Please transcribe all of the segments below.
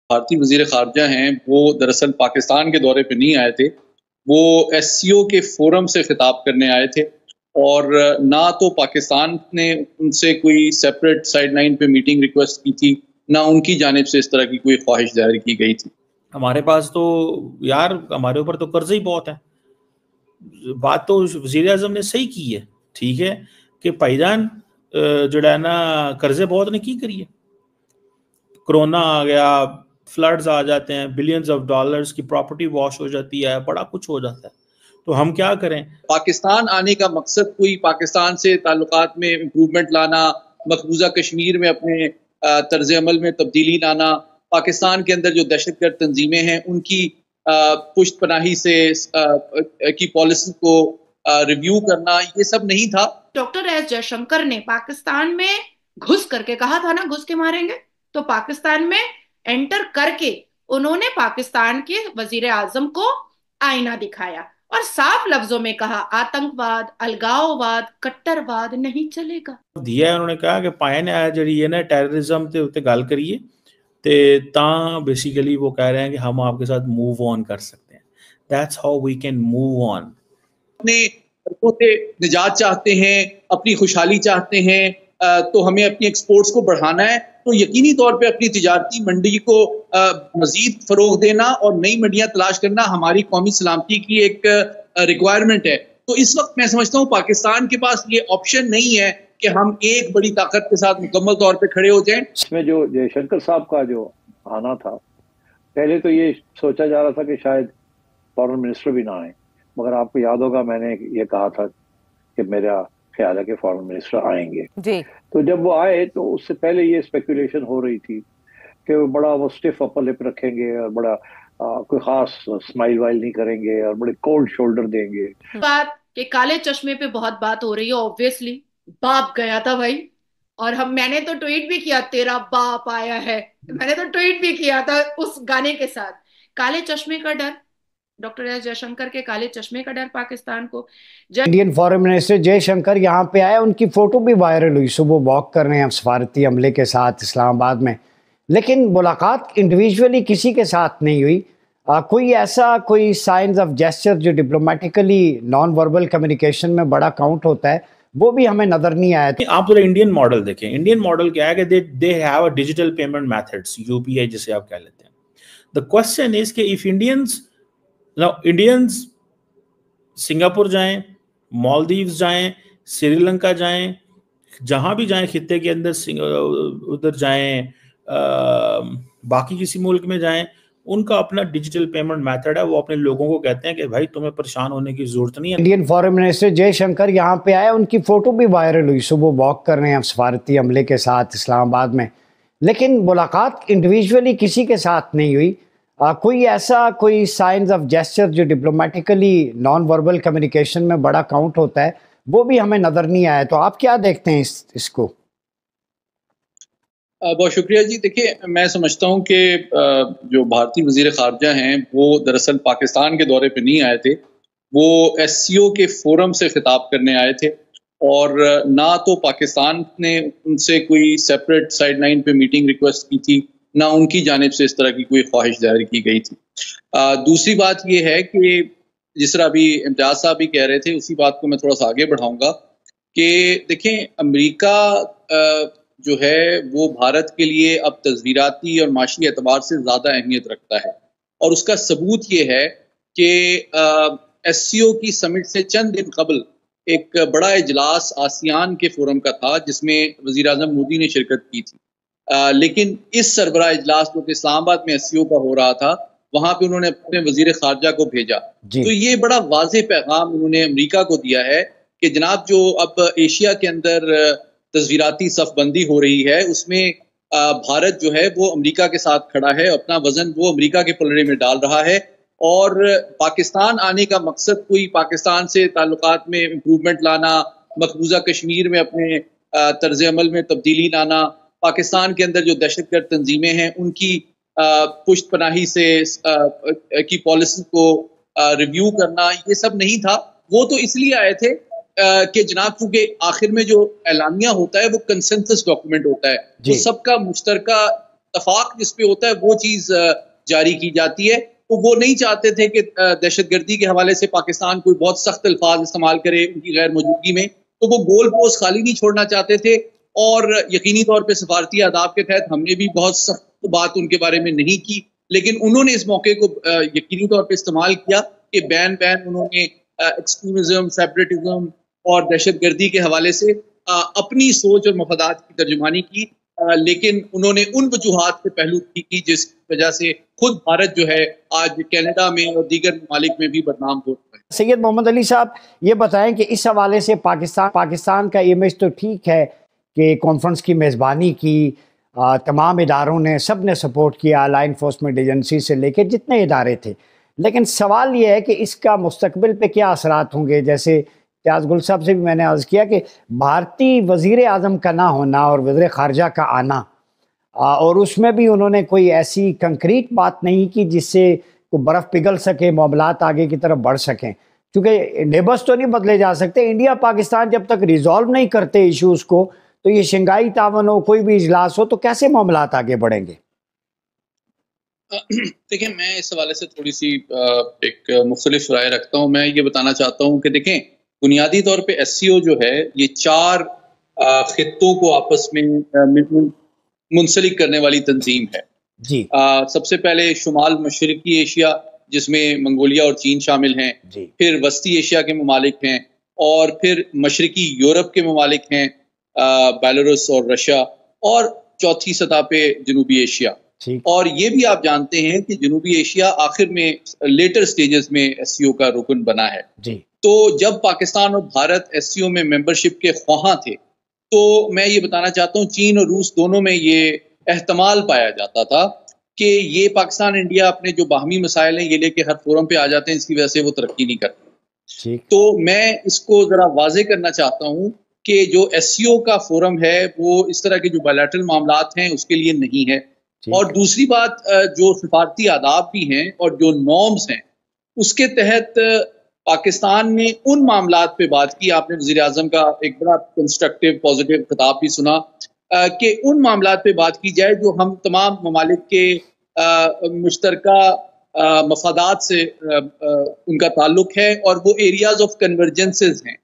भारतीय वज़ीर ख़ारजा हैं वो दरअसल पाकिस्तान के दौरे पे नहीं आए थे। वो एससीओ के फ़ोरम से ख़िताब करने आए थे और ना तो पाकिस्तान ने उनसे कोई सेपरेट साइडलाइन पे मीटिंग रिक्वेस्ट की थी, ना उनकी जानिब से इस तरह की कोई ख्वाहिश ज़ाहिर की गई थी। हमारे पास तो यार हमारे ऊपर तो कर्ज़ ही बहुत है। बात तो वज़ीर आज़म ने सही की है, ठीक है कि भाईजान जोड़ा है ना कर्जे बहुत ने की करिए। कोरोना आ गया, फ्लड्स आ जाते हैं, बिलियंस ऑफ डॉलर्स की प्रॉपर्टी वॉश हो जाती है, बड़ा कुछ हो जाता है। तो हम क्या करें? पाकिस्तान आने का मकसद कोई पाकिस्तान से ताल्लुकात में इम्प्रूवमेंट लाना, मकबूजा कश्मीर में अपने तर्ज अमल में तब्दीली लाना, पाकिस्तान के अंदर जो दहशतगर्द तंजीमें हैं उनकी पुष्ट पनाही से की पॉलिसी को रिव्यू करना, ये सब नहीं था। डॉक्टर एस जयशंकर ने पाकिस्तान में घुस करके कहा था ना, घुस के मारेंगे, तो पाकिस्तान में एंटर करके उन्होंने पाकिस्तान के वजीर आजम को आईना दिखाया और साफ लफ्जों में कहा आतंकवाद, अलगाववाद, कट्टरवाद नहीं चलेगा। दिया उन्होंने कहा कि पाए ने जी है ना टेररिज्म के उत्ते गल करिए ते तां बेसिकली वो कह रहे हैं कि हम आपके साथ मूव ऑन कर सकते हैं। That's how we can move on. अपने से निजात चाहते हैं, अपनी खुशहाली चाहते हैं, तो हमें अपनी एक्सपोर्ट्स को बढ़ाना है, तो यकीनी तौर पे अपनी तिजारती मंडी को मजीद फरोग देना और नई मंडियां तलाश करना हमारी कौमी सलामती की एक रिक्वायरमेंट है। तो इस वक्त मैं समझता हूँ पाकिस्तान के पास ये ऑप्शन नहीं है कि हम एक बड़ी ताकत के साथ मुकम्मल तौर पे खड़े हो जाएं। इसमें जो जयशंकर साहब का जो आना था, पहले तो ये सोचा जा रहा था कि शायद फॉरेन मिनिस्टर भी ना आए, मगर आपको याद होगा मैंने ये कहा था कि मेरा ख्याल है कि फॉरेन मिनिस्टर आएंगे जी। तो जब वो आए तो उससे पहले ये स्पेकुलेशन हो रही थी कि वो बड़ा वो स्टिफ अपर लिप रखेंगे और बड़ा कोई खास स्माइल वाइल नहीं करेंगे और बड़े कोल्ड शोल्डर देंगे। बात के काले चश्मे पे बहुत बात हो रही है, ऑब्वियसली बाप गया था भाई, और मैंने तो ट्वीट भी किया तेरा बाप आया है, मैंने तो ट्वीट भी किया था उस गाने के साथ। काले चश्मे का डर, डॉक्टर एस जयशंकर के काले चश्मे का डर पाकिस्तान को। इंडियन फॉरेन मिनिस्टर जयशंकर यहाँ पे आए, उनकी फोटो भी वायरल हुई, सुबह वॉक कर रहे हैं सफारती अमले के साथ इस्लामाबाद में, लेकिन मुलाकात इंडिविजुअली किसी के साथ नहीं हुई। कोई साइंस ऑफ जेस्चर जो डिप्लोमेटिकली नॉन वर्बल कम्युनिकेशन में बड़ा काउंट होता है, वो भी हमें नजर नहीं आया। आप पूरा इंडियन मॉडल देखें। इंडियन मॉडल क्या है कि they have a digital payment methods, UPI जिसे आप कह लेते हैं। द क्वेश्चन इज कि इफ इंडियंस सिंगापुर जाएं, मालदीव्स जाएं, श्रीलंका जाएं, जहां भी जाएं खित्ते के अंदर, उधर जाएं, बाकी किसी मुल्क में जाएं, उनका अपना डिजिटल पेमेंट मेथड है। वो अपने लोगों को कहते हैं कि भाई तुम्हें परेशान होने की जरूरत नहीं है। इंडियन फॉरेन मिनिस्टर जयशंकर यहाँ पे आए, उनकी फोटो भी वायरल हुई, सुबह वॉक कर रहे हैं सफारती अमले के साथ इस्लामाबाद में, लेकिन मुलाकात इंडिविजुअली किसी के साथ नहीं हुई। कोई साइंस ऑफ जेस्चर जो डिप्लोमेटिकली नॉन वर्बल कम्युनिकेशन में बड़ा काउंट होता है, वो भी हमें नजर नहीं आया। तो आप क्या देखते हैं इसको? बहुत शुक्रिया जी। देखिए, मैं समझता हूँ कि जो भारतीय वज़ीर ख़ारजा हैं वो दरअसल पाकिस्तान के दौरे पे नहीं आए थे। वो एससीओ के फ़ोरम से ख़िताब करने आए थे और ना तो पाकिस्तान ने उनसे कोई सेपरेट साइडलाइन पे मीटिंग रिक्वेस्ट की थी, ना उनकी जानिब से इस तरह की कोई ख्वाहिश ज़ाहिर की गई थी। दूसरी बात ये है कि जिस तरह अभी इम्तियाज़ साहब भी कह रहे थे, उसी बात को मैं थोड़ा सा आगे बढ़ाऊँगा कि देखें, अमेरिका जो है वो भारत के लिए अब तस्वीराती और माशी एतबार से ज़्यादा अहमियत रखता है, और उसका सबूत ये है कि एससीओ की समिट से चंद दिन कबल एक बड़ा इजलास आसियान के फोरम का था जिसमें वज़ीर आज़म मोदी ने शिरकत की थी। लेकिन इस सरबराह इजलास जो कि इस्लामाबाद में एससीओ का हो रहा था, वहां पे उन्होंने अपने वजीर खारजा को भेजा। तो ये बड़ा वाज़ेह पैगाम उन्होंने अमेरिका को दिया है कि जनाब, जो अब एशिया के अंदर तस्वीराती सफबंदी हो रही है उसमें भारत जो है वो अमेरिका के साथ खड़ा है, अपना वजन वो अमेरिका के पलड़े में डाल रहा है, और पाकिस्तान आने का मकसद कोई पाकिस्तान से ताल्लुकात में इम्प्रूवमेंट लाना, मकबूजा कश्मीर में अपने तर्ज अमल में तब्दीली लाना, पाकिस्तान के अंदर जो दहशतगर्द तंजीमें हैं उनकी पुष्ट पनाही से की पॉलिसी को रिव्यू करना, ये सब नहीं था। वो तो इसलिए आए थे कि जनाब, क्योंकि आखिर में जो एलानिया होता है वो कंसेंसस डॉक्यूमेंट होता है, वो सबका मुश्तरका इत्तफाक जिस पे होता है वो चीज़ जारी की जाती है। तो वो नहीं चाहते थे कि दहशतगर्दी के हवाले से पाकिस्तान कोई बहुत सख्त अल्फाज इस्तेमाल करे उनकी गैर मौजूदगी में, तो वो गोल पोस्ट खाली नहीं छोड़ना चाहते थे। और यकीनी तौर पे सफारती आदाब के तहत हमने भी बहुत सख्त बात उनके बारे में नहीं की, लेकिन उन्होंने इस मौके को यकीनी तौर पे इस्तेमाल किया कि बैन उन्होंने एक्सट्रीमिज्म, सेपरेटिज्म और दहशतगर्दी के हवाले से अपनी सोच और मफादात की तर्जुमानी की, लेकिन उन्होंने उन वजूहात से पहलू की जिस वजह से खुद भारत जो है आज कनाडा में और दीगर ममालिक में भी बदनाम हो रहा है। सैयद मोहम्मद अली साहब, ये बताएं कि इस हवाले से पाकिस्तान का इमेज तो ठीक है कि कॉन्फ्रेंस की मेज़बानी की, तमाम इदारों ने, सब ने सपोर्ट किया, लॉ इन्फोर्समेंट एजेंसी से लेकर जितने इदारे थे, लेकिन सवाल ये है कि इसका मुस्तकबिल पे क्या असरात होंगे। जैसे इम्तियाज़ गुल साहब से भी मैंने अर्ज़ किया कि भारतीय वज़ीर आज़म का ना होना और वज़ीर ख़ारजा का आना, और उसमें भी उन्होंने कोई ऐसी कंक्रीट बात नहीं की जिससे को बर्फ़ पिघल सके, मामलात आगे की तरफ बढ़ सकें, क्योंकि नेबर्स तो नहीं बदले जा सकते। इंडिया पाकिस्तान जब तक रिजॉल्व नहीं करते इश्यूज़ को, तो ये शंघाई तावन हो, कोई भी इजलास हो, तो कैसे मामलात आगे बढ़ेंगे? देखिए, मैं इस हवाले से थोड़ी सी एक मुख्तलिफ राय रखता हूँ। मैं ये बताना चाहता हूँ कि देखें, बुनियादी तौर पे SCO जो है ये 4 खित्तों को आपस में मुंसलिक करने वाली तंजीम है जी। सबसे पहले शुमाल मशरकी एशिया जिसमें मंगोलिया और चीन शामिल हैं, फिर वस्ती एशिया के ममालिक हैं, और फिर मशरकी यूरोप के ममालिक हैं, बेलारूस और रशिया, और चौथी सतह पे जनूबी एशिया। और ये भी आप जानते हैं कि जनूबी एशिया आखिर में लेटर स्टेजेस में SCO का रुकन बना है जी। तो जब पाकिस्तान और भारत SCO में मेंबरशिप के ख्वाहां थे, तो मैं ये बताना चाहता हूँ चीन और रूस दोनों में ये एहतमाल पाया जाता था कि ये पाकिस्तान इंडिया अपने जो बाहमी मसाइल हैं ये लेके हर फोरम पे आ जाते हैं, इसकी वजह से वो तरक्की नहीं करते। तो मैं इसको जरा वाजे करना चाहता हूँ कि जो SCO का फोरम है वो इस तरह के जो बायलैटरल मामलात हैं उसके लिए नहीं है। और दूसरी बात, जो सिफारती आदाब भी हैं और जो नॉर्म्स हैं उसके तहत पाकिस्तान ने उन मामलात पे बात की। आपने वज़ीर आज़म का एक बड़ा कंस्ट्रक्टिव पॉजिटिव खिताब भी सुना कि उन मामलात पे बात की जाए जो हम तमाम ममालिक के मुश्तरका मफादात से उनका ताल्लुक है, और वो एरियाज ऑफ कन्वर्जेंसेस हैं।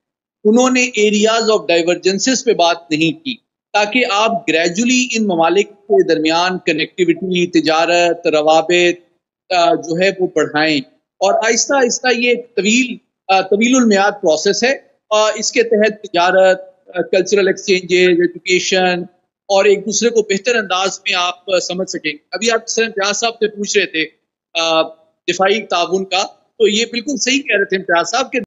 उन्होंने एरियाज ऑफ डाइवर्जेंसेस पे बात नहीं की, ताकि आप ग्रेजुअली इन ममालिक के दरमियान कनेक्टिविटी, तिजारत, रवाबित जो है वो बढ़ाएं, और आहिस्ता आहिस्ता ये तवीलुल मियाद प्रोसेस है। इसके तहत तिजारत, कल्चरल एक्सचेंजेज, एजुकेशन और एक दूसरे को बेहतर अंदाज में आप समझ सकेंगे। अभी आप इम्तियाज साहब से पूछ रहे थे दिफाई ताउन का, तो ये बिल्कुल सही कह रहे थे इम्तियाज साहब के